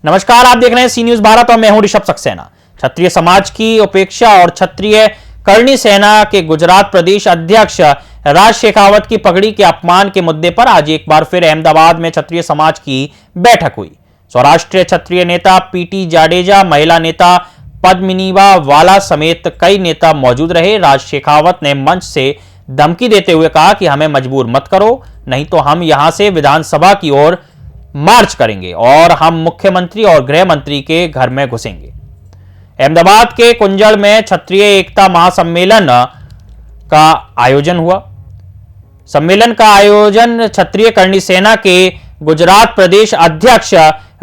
नमस्कार, आप देख रहे हैं सी न्यूज भारत और मैं हूं ऋषभ सक्सेना। क्षत्रिय समाज की उपेक्षा और क्षत्रिय करणी सेना के गुजरात प्रदेश अध्यक्ष राज शेखावत की पगड़ी के अपमान के मुद्दे पर आज एक बार फिर अहमदाबाद में क्षत्रिय समाज की बैठक हुई। सौराष्ट्रीय क्षत्रिय नेता पीटी जाडेजा, महिला नेता पद्मिनीबा वाला समेत कई नेता मौजूद रहे। राज शेखावत ने मंच से धमकी देते हुए कहा कि हमें मजबूर मत करो, नहीं तो हम यहां से विधानसभा की ओर मार्च करेंगे और हम मुख्यमंत्री और गृह मंत्री के घर में घुसेंगे। अहमदाबाद के कुंजड़ में क्षत्रिय एकता महासम्मेलन का आयोजन हुआ। सम्मेलन का आयोजन क्षत्रिय करणी सेना के गुजरात प्रदेश अध्यक्ष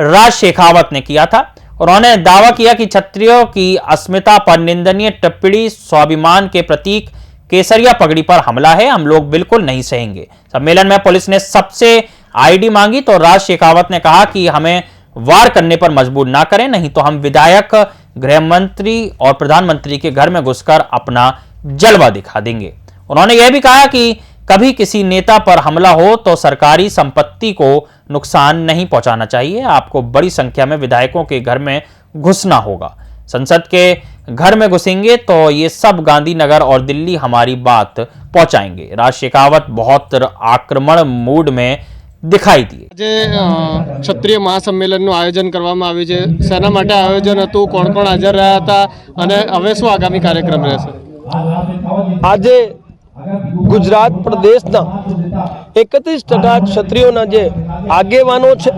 राज शेखावत ने किया था। उन्होंने दावा किया कि क्षत्रियों की अस्मिता पर निंदनीय टिप्पणी स्वाभिमान के प्रतीक केसरिया पगड़ी पर हमला है, हम लोग बिल्कुल नहीं सहेंगे। सम्मेलन में पुलिस ने सबसे आईडी मांगी तो राज शेखावत ने कहा कि हमें वार करने पर मजबूर ना करें, नहीं तो हम विधायक, गृह मंत्री और प्रधानमंत्री के घर में घुसकर अपना जलवा दिखा देंगे। उन्होंने यह भी कहा कि कभी किसी नेता पर हमला हो तो सरकारी संपत्ति को नुकसान नहीं पहुंचाना चाहिए। आपको बड़ी संख्या में विधायकों के घर में घुसना होगा। संसद के घर में घुसेंगे तो ये सब गांधीनगर और दिल्ली हमारी बात पहुंचाएंगे। राज शेखावत बहुत आक्रमण मूड में दिखाई दिए। આજે ક્ષત્રિય મહાસંમેલનનું આયોજન કરવામાં આવ્યું છે, શેના માટે આયોજન હતું, કોણ કોણ હાજર રહ્યા હતા અને હવે શું આગામી કાર્યક્રમ રહેશે? આજે ગુજરાત પ્રદેશના 31% ક્ષત્રિયોના જે આગેવાનો છે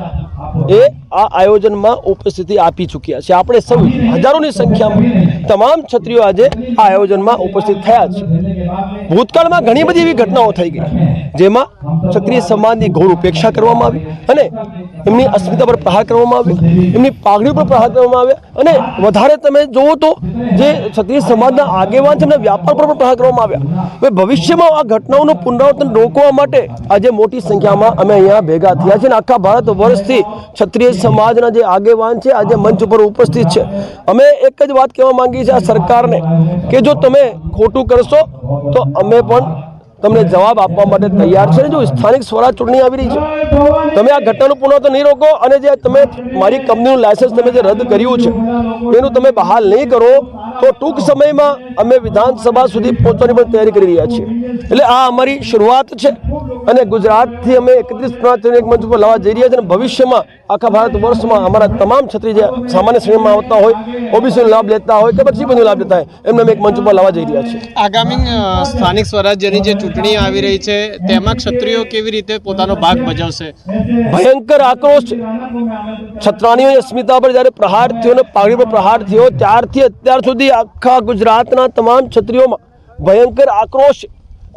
એ આ આયોજનમાં ઉપસ્થિતિ આપી ચૂક્યા છે। આપણે સૌ હજારોની સંખ્યામાં તમામ ક્ષત્રિયો આજે આ આયોજનમાં ઉપસ્થિત થયા છે। ભૂતકાળમાં ઘણી બધી એવી ઘટનાઓ થઈ ગઈ જેમાં ક્ષત્રિય સમાજની ઘોર ઉપેક્ષા કરવામાં આવી અને એમની અસ્મિતા પર પ્રહાર કરવામાં આવ્યો, એમની પાઘડી પર પ્રહાર કરવામાં આવ્યા અને વધારે તમે જુઓ તો જે ક્ષત્રિય સમાજના આગેવાન છે એમના વ્યાપાર પર પણ પ્રહાર કરવામાં આવ્યા। હવે ભવિષ્યમાં આ ઘટનાઓનું પુનરાવર્તન રોકવા માટે આજે મોટી સંખ્યામાં અમે અહીંયા ભેગા થયા છે અને આખા ભારત વર્ષથી ક્ષત્રિય સમાજના જે આગેવાન છે આજે મંચ ઉપર ઉપસ્થિત છે। અમે એક જ વાત કહેવા માંગીએ છીએ આ સરકારને કે જો તમે ખોટું કરશો તો અમે પણ તમને જવાબ આપવા માટે તૈયાર છે। જો સ્થાનિક સ્વરાજ ચૂંટણી આવી રહી છે, તમે આ ઘટનાનું પુનરાવર્તન નહીં રોકો અને જે તમે મારી કંપનીનું લાયસન્સ તમે જે રદ કર્યું છે એનું તમે બહાલ નહીં કરો તો ટૂંક સમયમાં અમે વિધાનસભા સુધી પહોંચવાની પણ તૈયારી કરી રહ્યા છીએ। એટલે આ અમારી શરૂઆત છે અને ગુજરાતથી અમે 31 એક મંચ પર લાવવા જઈ રહ્યા છીએ અને ભવિષ્યમાં આખા ભારત વર્ષમાં અમારા તમામ ક્ષત્રિય જે સામાન્ય શ્રેણીમાં આવતા હોય, ઓબીસીનો લાભ લેતા હોય કે પછી બધું લાભ લેતા હોય એમને અમે એક મંચ પર લાવવા જઈ રહ્યા છીએ। આગામી સ્થાનિક સ્વરાજ્યની જે ચૂંટણી આવી રહી છે તેમાં ક્ષત્રિયો કેવી રીતે પોતાનો ભાગ ભજવશે? ભયંકર આક્રોશ છે। ક્ષત્રાણીઓની અસ્મિતા પર જ્યારે પ્રહાર થયો અને પાઘડી પર પ્રહાર થયો ત્યારથી અત્યાર સુધી આખા ગુજરાતના તમામ ક્ષત્રિયોમાં ભયંકર આક્રોશ છે।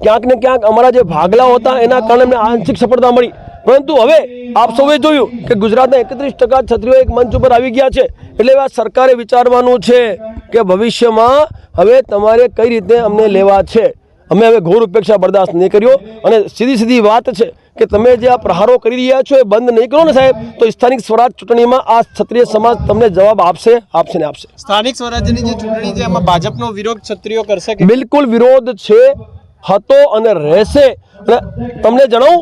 ક્યાંક ને ક્યાંક અમારા જે ભાગલાઓ હતા એના કારણે અમને આંશિક સફળતા મળી, પરંતુ હવે આપ સૌએ જોયું કે ગુજરાતના 31% ક્ષત્રિયો એક મંચ ઉપર આવી ગયા છે। એટલે આ સરકારે વિચારવાનું છે કે ભવિષ્યમાં હવે તમારે કઈ રીતે અમને લેવા છે। અમે હવે ઘોર ઉપેક્ષા બરદાસ્ત નહીં કર્યો અને સીધી વાત છે કે તમે જે આ પ્રહારો કરી રહ્યા છો એ બંધ નહીં કરો ને સાહેબ તો સ્થાનિક સ્વરાજ ચૂંટણીમાં આ ક્ષત્રિય સમાજ તમને જવાબ આપશે ને આપશે। સ્થાનિક સ્વરાજ્યની જે ચૂંટણી છે એમાં ભાજપનો વિરોધ ક્ષત્રિયો કરશે કે? બિલકુલ વિરોધ છે, હતો અને રહેશે। તમને જણાવું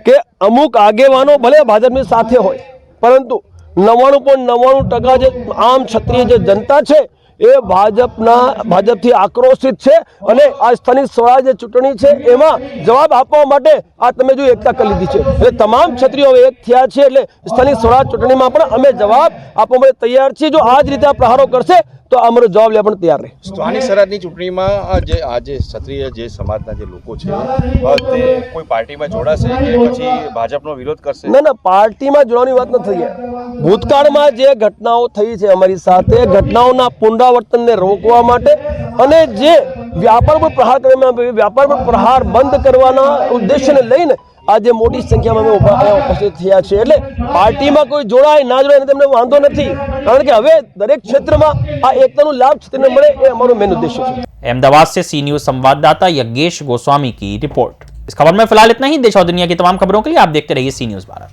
કે અમુક આગેવાનો ભલે ભાજપની સાથે હોય પરંતુ 99.99% જે આમ ક્ષત્રિય જે જનતા છે એ ભાજપથી આક્રોશિત છે અને આ સ્થાનિક સ્વરાજ ચૂંટણી છે એમાં જવાબ આપવા માટે આ તમે જો એકતા કરી લીધી છે। એટલે તમામ ક્ષત્રિયો એક થયા છે એટલે સ્થાનિક સ્વરાજ ચૂંટણીમાં પણ અમે જવાબ આપવા માટે તૈયાર છીએ। જો આ જ રીતે આ પ્રહારો કરશે તો અમારો જવાબ લેવા પણ તૈયાર રહે। સ્થાનિક સ્વરાજની ચૂંટણીમાં આજે ક્ષત્રિય જે સમાજના જે લોકો છે તે કોઈ પાર્ટીમાં જોડાશે કે પછી ભાજપનો વિરોધ કરશે? ના, પાર્ટીમાં જોડવાની વાત નથી થઈ। ભૂતકાળમાં જે ઘટનાઓ થઈ છે અમારી સાથે, ઘટનાઓના પુનરાવર્તનને રોકવા માટે અને જે વ્યાપાર પર પ્રહાર કરવામાં વ્યાપાર પર પ્રહાર બંધ કરવાના ઉદ્દેશ્યને લઈને આજે મોટી સંખ્યામાં અમે ઉપસ્થિત થયા છે। એટલે પાર્ટીમાં કોઈ જોડાય ના જોડાય તેમને વાંધો નથી, કારણ કે હવે દરેક ક્ષેત્રમાં આ એકતાનો લાભ ક્ષત્રિયને મળે એ અમારો મેન उद्देश्य है। अहमदाबाद से सी न्यूज संवाददाता यज्ञेश गोस्वामी की रिपोर्ट। इस खबर में फिलहाल इतना ही। देश और दुनिया की तमाम खबरों के लिए आप देखते रहिए सी न्यूज भारत।